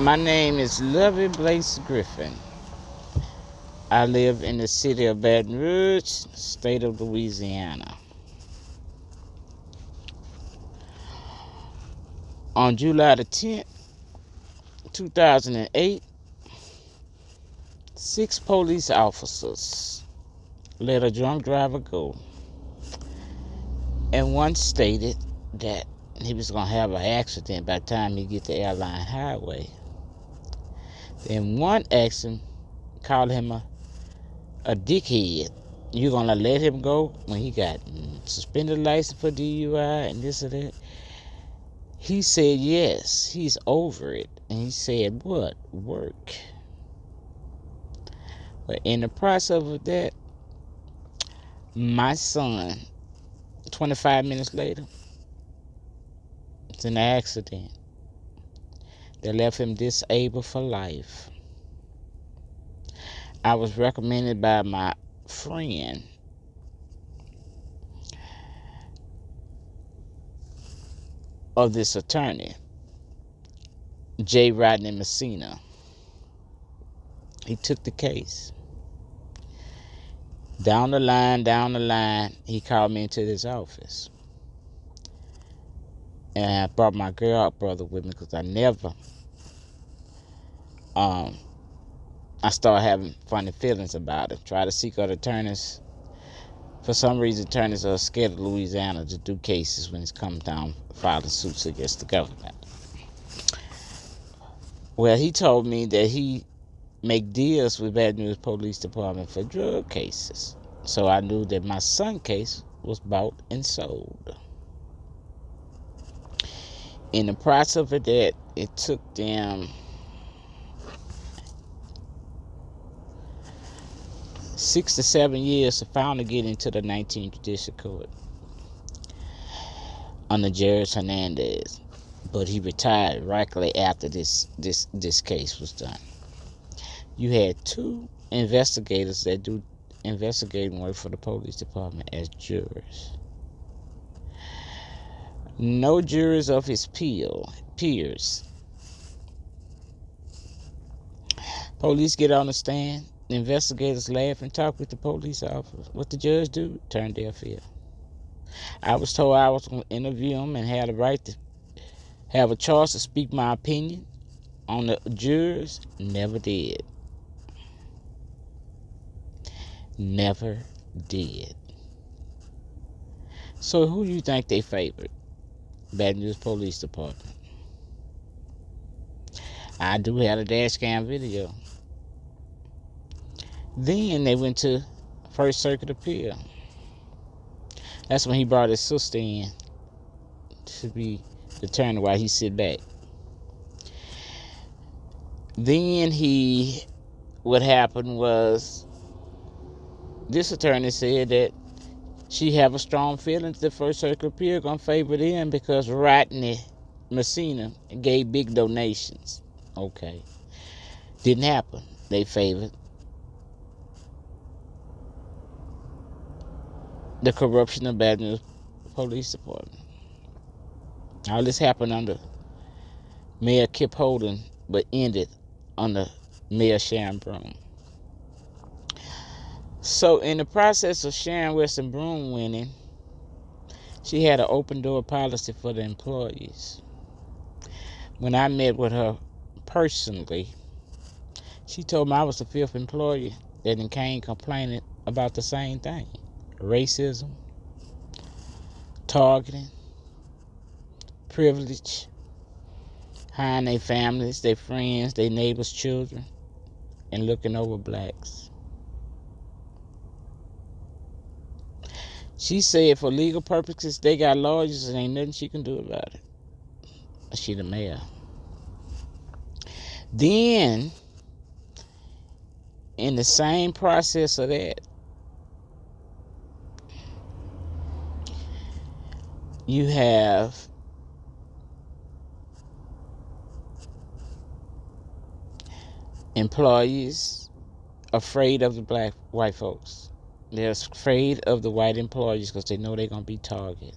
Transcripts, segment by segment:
My name is Lovey Blaze Griffin. I live in the city of Baton Rouge, state of Louisiana. On July the 10th, 2008, 6 police officers let a drunk driver go, and one stated that he was going to have an accident by the time he get to Airline Highway. Then one asked him, called him a dickhead. You gonna let him go when he got suspended license for DUI and this or that? He said yes, he's over it. And he said, what? Work. But in the process of that, my son, 25 minutes later, it's in an accident that left him disabled for life. I was recommended by my friend of this attorney, J. Rodney Messina. He took the case. Down the line, he called me into his office. And I brought my girl brother with me because I started having funny feelings about it. Try to seek other attorneys. For some reason, attorneys are scared of Louisiana to do cases when it's come down filing suits against the government. Well, he told me that he make deals with Baton Rouge Police Department for drug cases. So I knew that my son's case was bought and sold. In the process of that, it took them 6 to 7 years to finally get into the 19th Judicial Court under Jairus Hernandez. But he retired rightly after this case was done. You had 2 investigators that do investigating work for the police department as jurors. No jurors of his peers. Police get on the stand. The investigators laugh and talk with the police officers. What the judge do? Turn deaf ear. I was told I was going to interview him and had a right to have a choice to speak my opinion on the jurors. Never did. Never did. So who do you think they favored? Baton Rouge Police Department. I do have a dash cam video. Then they went to First Circuit Appeal. That's when he brought his sister in to be determined while he sit back. Then what happened was, this attorney said that she have a strong feeling that the First Circuit Appeal gonna favor them because Rodney Messina gave big donations. Okay. Didn't happen. They favored the corruption of Baton Rouge Police Department. All this happened under Mayor Kip Holden, but ended under Mayor Sharon Broome. So in the process of Sharon Weston Broome winning, she had an open door policy for the employees. When I met with her personally, she told me I was the 5th employee that came complaining about the same thing. Racism, targeting, privilege, hiring their families, their friends, their neighbors' children, and looking over blacks. She said for legal purposes, they got lawyers and ain't nothing she can do about it. She the mayor. Then, in the same process of that, you have employees afraid of the white folks. They're afraid of the white employees because they know they're going to be targeted.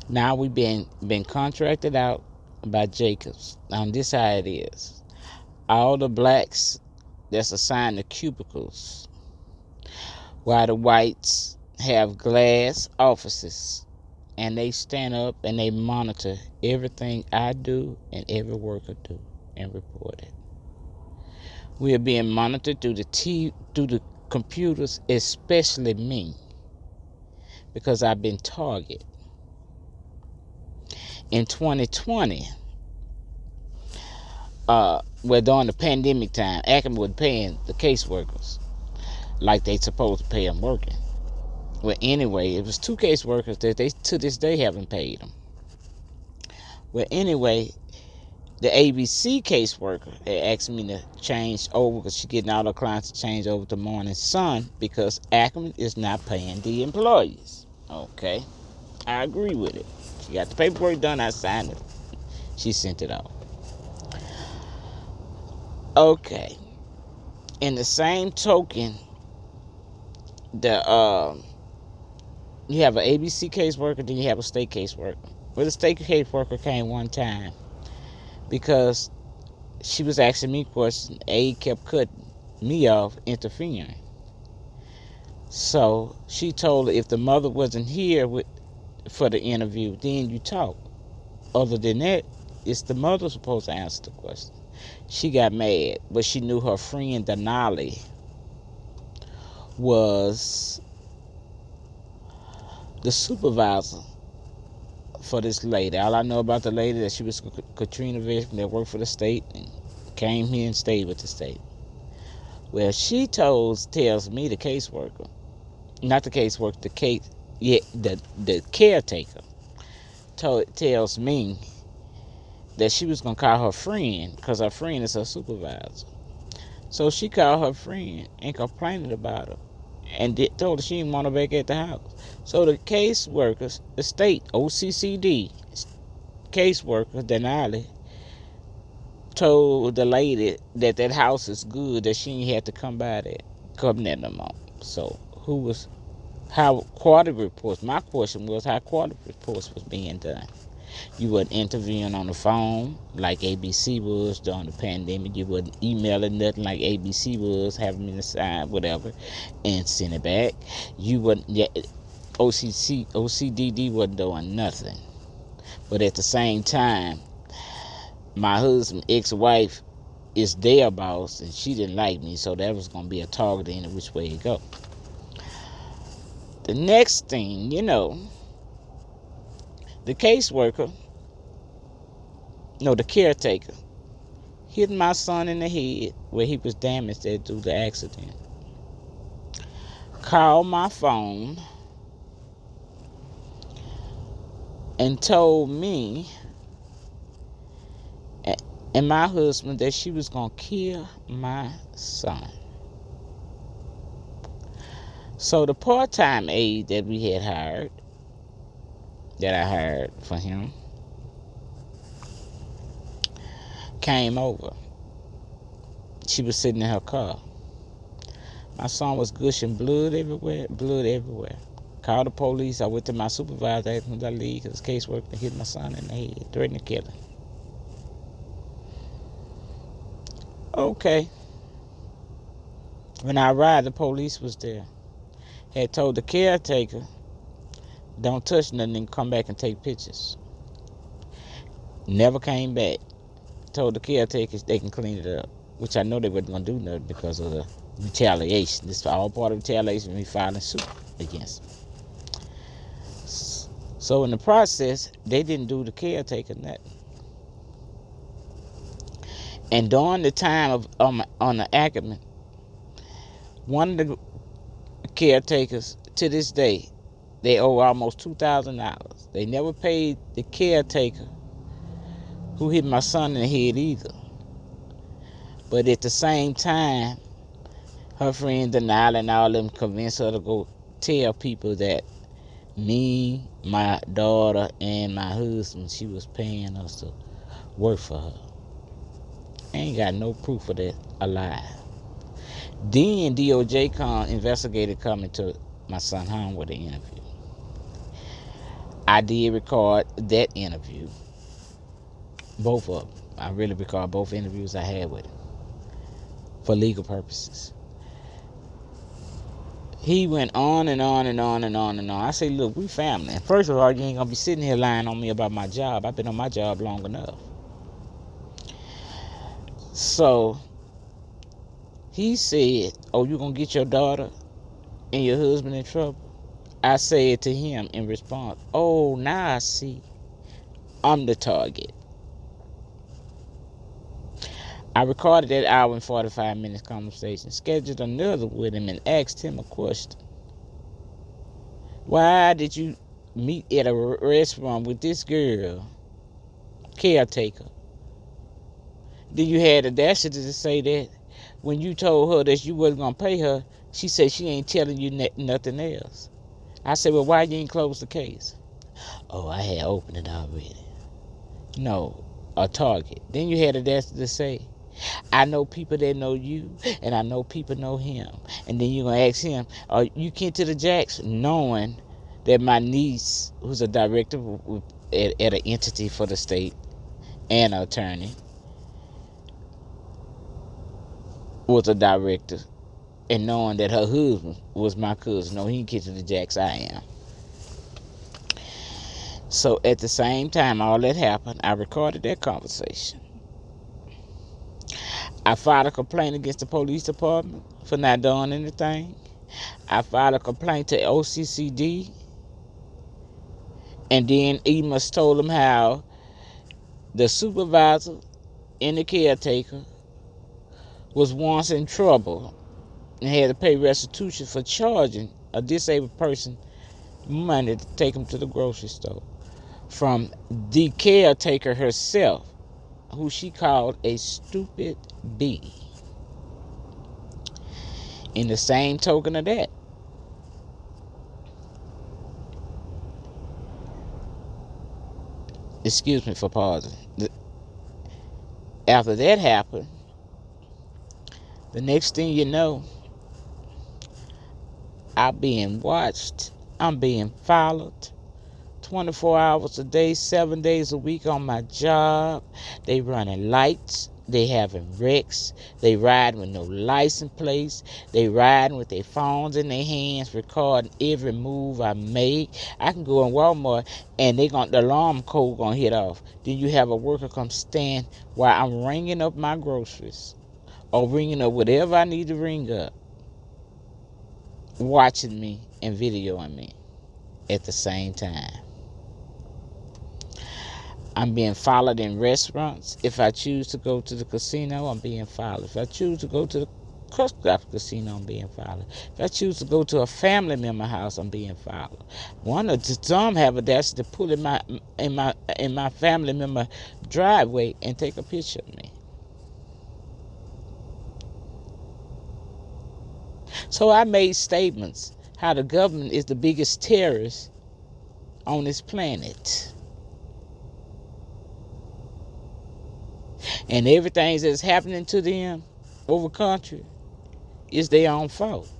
Now we've been contracted out by Jacobs. Now this how it is. All the blacks that's assigned to cubicles, while the whites have glass offices, and they stand up and they monitor everything I do and every worker do and report it. We are being monitored through the computers, especially me, because I've been targeted. In 2020, during the pandemic time, Ackerman was paying the caseworkers like they supposed to pay them working. Well, anyway, it was 2 caseworkers that they to this day haven't paid them. Well, anyway, the ABC caseworker had asked me to change over because she's getting all her clients to change over to Morning Sun because Ackerman is not paying the employees. Okay, I agree with it. She got the paperwork done. I signed it. She sent it off. Okay. In the same token, you have an ABC caseworker, then you have a state caseworker. Well, the state caseworker came one time because she was asking me questions. A kept cutting me off, interfering. So she told her if the mother wasn't here for the interview, then you talk. Other than that, it's the mother supposed to answer the question. She got mad, but she knew her friend Denali was the supervisor for this lady. All I know about the lady that she was Katrina Vick that worked for the state and came here and stayed with the state. Well, she tells me the caseworker, not the caseworker, the caretaker tells me that she was gonna call her friend because her friend is her supervisor. So she called her friend and complained about her and told her she didn't want her back at the house. So the caseworkers, the state OCCD caseworker Denali told the lady that house is good, that she didn't have to come there no more. So how quality reports? My question was how quality reports was being done. You wasn't interviewing on the phone like ABC was during the pandemic. You wasn't emailing nothing like ABC was, having me to sign whatever and send it back. You wasn't, OCDD wasn't doing nothing. But at the same time, my husband, ex-wife, is their boss, and she didn't like me, so that was going to be a target in which way it go. The next thing, the caretaker, hit my son in the head where he was damaged due to the accident. Called my phone and told me and my husband that she was going to kill my son. So the part-time aide that we had hired, that I hired for him, came over. She was sitting in her car. My son was gushing blood everywhere. Called the police. I went to my supervisor, asked him to leave because the caseworker hit my son in the head, threatened to kill him. Okay. When I arrived, the police was there. Had told the caretaker, don't touch nothing and come back and take pictures. Never came back. Told the caretakers they can clean it up, which I know they weren't going to do nothing because of the retaliation. This is all part of retaliation, me filing suit against them. So in the process, they didn't do the caretaker nothing. And during the time on the Ackerman, one of the caretakers to this day, they owe almost $2,000. They never paid the caretaker who hit my son in the head either. But at the same time, her friend Denali and all them convinced her to go tell people that me, my daughter, and my husband, she was paying us to work for her. Ain't got no proof of that alive. Then DOJ investigator coming to my son home with the interview. I did record that interview Both of them. I really recall both interviews I had with him for legal purposes. He went on and on and on and on and on. I say, look, we family. And first of all, you ain't going to be sitting here lying on me about my job. I've been on my job long enough. So he said, oh, you going to get your daughter and your husband in trouble? I said to him in response, oh, now I see. I'm the target. I recorded that hour and 45 minutes conversation, scheduled another with him, and asked him a question. Why did you meet at a restaurant with this girl, caretaker? Then you had the audacity to say that when you told her that you wasn't going to pay her, she said she ain't telling you nothing else. I said, well, why you ain't close the case? Oh, I had opened it already. No, a target. Then you had the audacity to say, I know people that know you, and I know people know him. And then you're going to ask him, are you kin to the Jacks? Knowing that my niece, who's a director at an entity for the state and an attorney, was a director, and knowing that her husband was my cousin. No, he ain't kin to the Jacks, I am. So at the same time all that happened, I recorded that conversation. I filed a complaint against the police department for not doing anything. I filed a complaint to OCCD, and then Emus told them how the supervisor and the caretaker was once in trouble and had to pay restitution for charging a disabled person money to take him to the grocery store from the caretaker herself, who she called a stupid bee. In the same token of that, excuse me for pausing. After that happened, the next thing you know, I'm being watched. I'm being followed 24 hours a day, 7 days a week on my job. They running lights. They having wrecks. They riding with no license plates. They riding with their phones in their hands, recording every move I make. I can go in Walmart and the alarm code gonna hit off. Then you have a worker come stand while I'm ringing up my groceries or ringing up whatever I need to ring up, watching me and videoing me at the same time. I'm being followed in restaurants. If I choose to go to the casino, I'm being followed. If I choose to go to the casino, I'm being followed. If I choose to go to a family member house, I'm being followed. Some have audacity to pull in my family member driveway and take a picture of me. So I made statements how the government is the biggest terrorist on this planet. And everything that's happening to them over country is their own fault.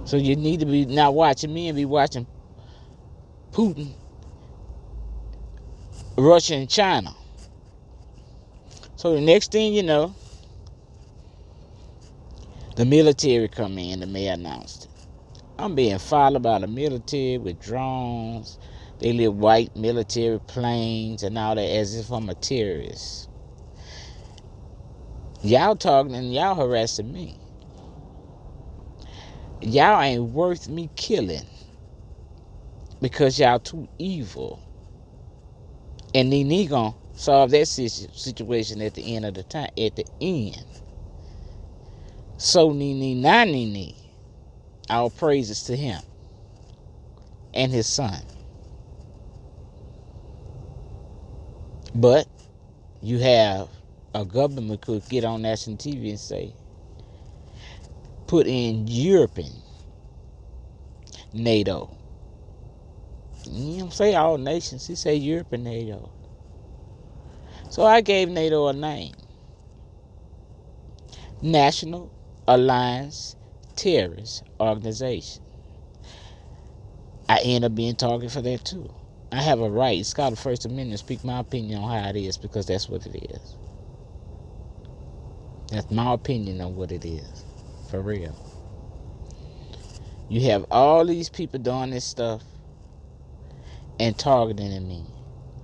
So you need to be not watching me and be watching Putin, Russia, and China. So the next thing you know, the military come in, the mayor announced it. I'm being followed by the military with drones. They live white military planes and all that as if I'm a terrorist. Y'all talking and y'all harassing me. Y'all ain't worth me killing because y'all too evil. And Nene gonna solve that situation at the end of the time. At the end. So Nene, not Nene. Our praises to him and his son. But you have a government could get on national TV and say, put in Europe and NATO. He don't say all nations. He say Europe and NATO. So I gave NATO a name. National Alliance Terrorist Organization. I end up being targeted for that too. I have a right. It's called the First Amendment. Speak my opinion on how it is, because that's what it is. That's my opinion on what it is. For real. You have all these people doing this stuff and targeting me.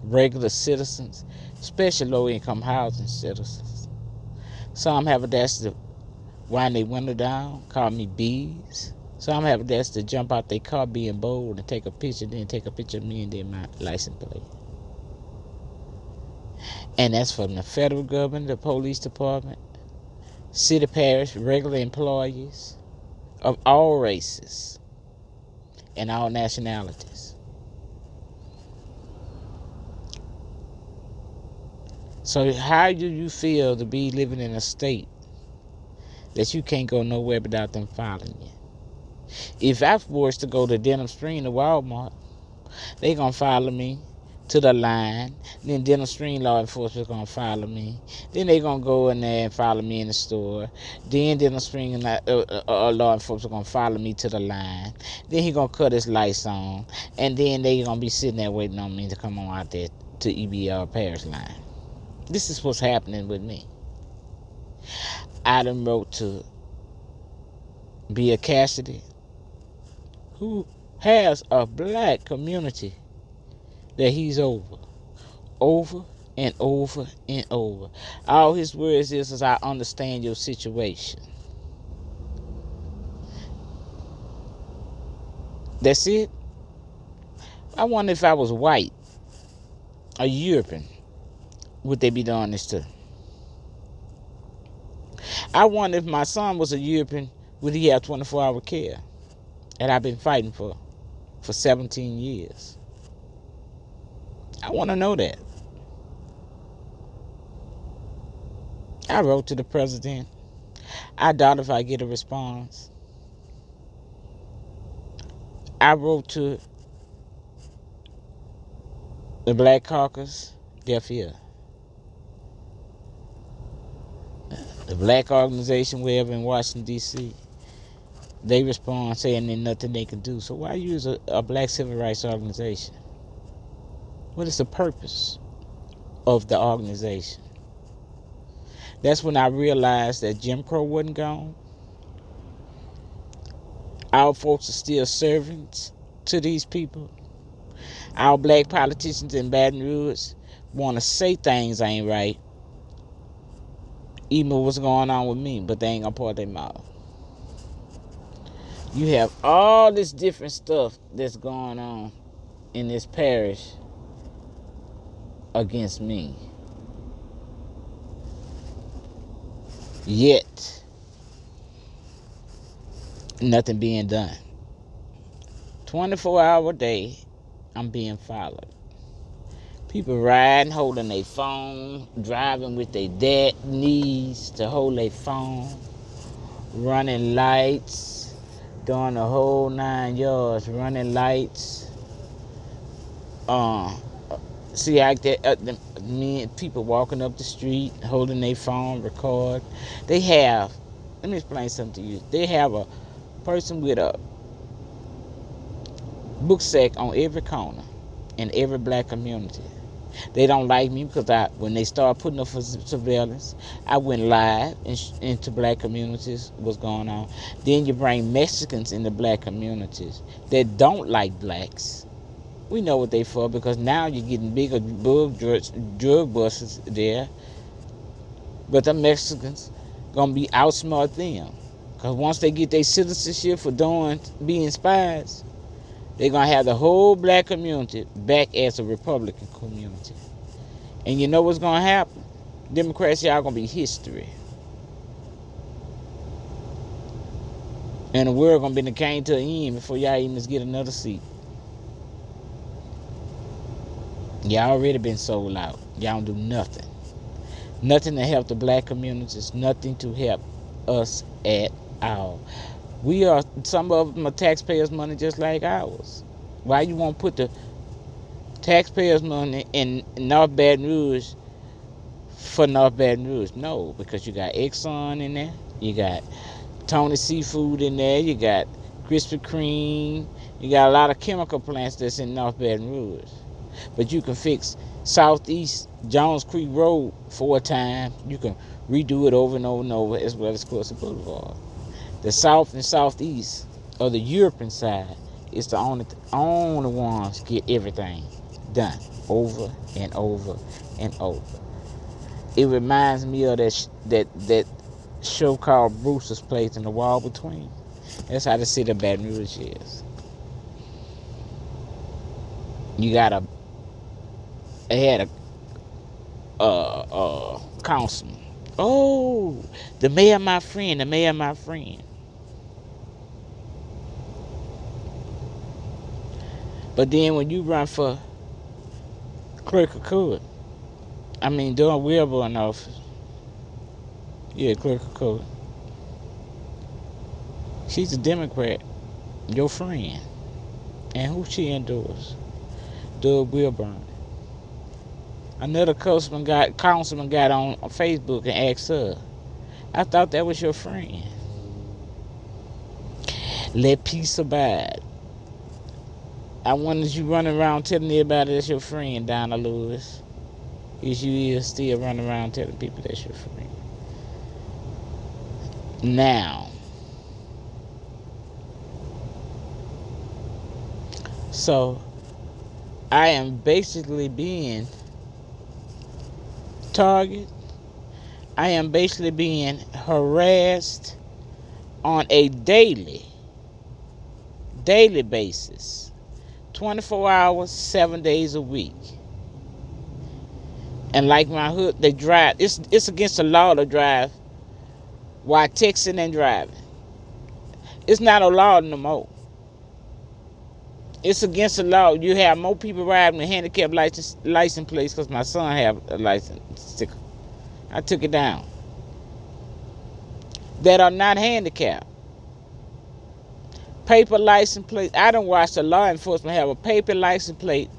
Regular citizens, especially low-income housing citizens. Some have a dash to wind their window down, call me bees. Some have a dash to jump out their car being bold and take a picture, then take a picture of me and then my license plate. And that's from the federal government, the police department, city, parish, regular employees of all races and all nationalities. So how do you feel to be living in a state that you can't go nowhere without them following you? If I was to go to Denham Stream to Walmart, they gonna follow me to the line. Then Denham Stream law enforcement gonna follow me. Then they gonna go in there and follow me in the store. Then Denham Stream law enforcement gonna follow me to the line. Then he gonna cut his lights on, and then they gonna be sitting there waiting on me to come on out there to EBR Parish line. This is what's happening with me. I done wrote to Bill Cassidy, who has a black community that he's over and over and over. All his words is I understand your situation. That's it. I wonder if I was white, a European, would they be doing this too? I wonder if my son was a European, would he have 24-hour care that I've been fighting for 17 years? I want to know that. I wrote to the president. I doubt if I get a response. I wrote to the Black Caucus, deaf ear. The black organization way up in Washington, D.C., they respond saying there's nothing they can do. So why use a black civil rights organization? What is the purpose of the organization? That's when I realized that Jim Crow wasn't gone. Our folks are still servants to these people. Our black politicians in Baton Rouge want to say things ain't right, even what's going on with me, but they ain't gonna pour their mouth. You have all this different stuff that's going on in this parish against me. Yet, nothing being done. 24-hour day, I'm being followed. People riding, holding their phone, driving with their dead knees to hold their phone, running lights, doing the whole 9 yards, running lights. See, people walking up the street, holding their phone, record. They have, let me explain something to you. They have a person with a book sack on every corner in every black community. They don't like me because when they start putting up for surveillance, I went live into black communities, what's going on. Then you bring Mexicans in the black communities that don't like blacks. We know what they for, because now you're getting bigger drug busts there. But the Mexicans gonna be outsmart them, because once they get their citizenship for being spies, they're gonna have the whole black community back as a Republican community. And you know what's gonna happen? Democrats, y'all gonna be history. And the world gonna be the cane to the end before y'all even get another seat. Y'all already been sold out. Y'all don't do nothing. Nothing to help the black communities. Nothing to help us at all. Some of them are taxpayers' money just like ours. Why you won't put the taxpayers' money in North Baton Rouge for North Baton Rouge? No, because you got Exxon in there. You got Tony Seafood in there. You got Krispy Kreme. You got a lot of chemical plants that's in North Baton Rouge. But you can fix Southeast Jones Creek Road 4 times. You can redo it over and over and over, as well as Closer Boulevard. The South and Southeast, or the European side, is the only ones get everything done over and over and over. It reminds me of that show called Brewster's Place and the Wall Between. That's how the city of Baton Rouge is. You got they had a councilman. Oh, the mayor, my friend. The mayor, my friend. But then when you run for clerk of court, doing Wilbur in office. Yeah, clerk of court. She's a Democrat, your friend. And who she endorsed? Doug Wilburn. Another councilman got on Facebook and asked her, I thought that was your friend. Let peace abide. I wanted you running around telling everybody that's your friend, Donna Lewis. Is you still running around telling people that's your friend? Now, so I am basically being targeted. I am basically being harassed on a daily basis, 24 hours, 7 days a week. And like my hood, they drive. It's against the law to drive while texting and driving. It's not a law no more. It's against the law. You have more people riding with handicap license plates because my son have a license sticker. I took it down. That are not handicapped. Paper license plate. I don't watch the law enforcement have a paper license plate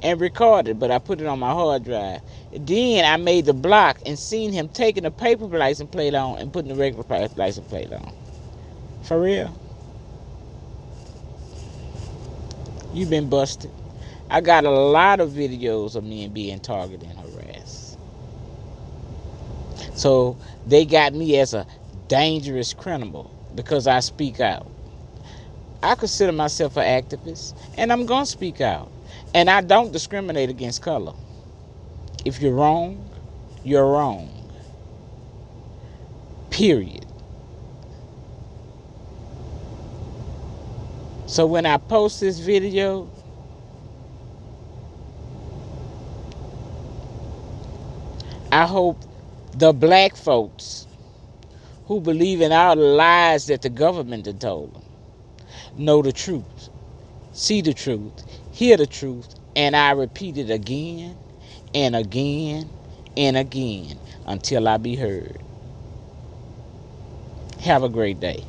and record it, but I put it on my hard drive. Then I made the block and seen him taking the paper license plate on and putting the regular license plate on. For real. You been busted. I got a lot of videos of me being targeted and harassed. So they got me as a dangerous criminal because I speak out. I consider myself an activist, and I'm going to speak out. And I don't discriminate against color. If you're wrong, you're wrong. Period. So when I post this video, I hope the black folks who believe in all the lies that the government had told them know the truth, see the truth, hear the truth, and I repeat it again and again and again until I be heard. Have a great day.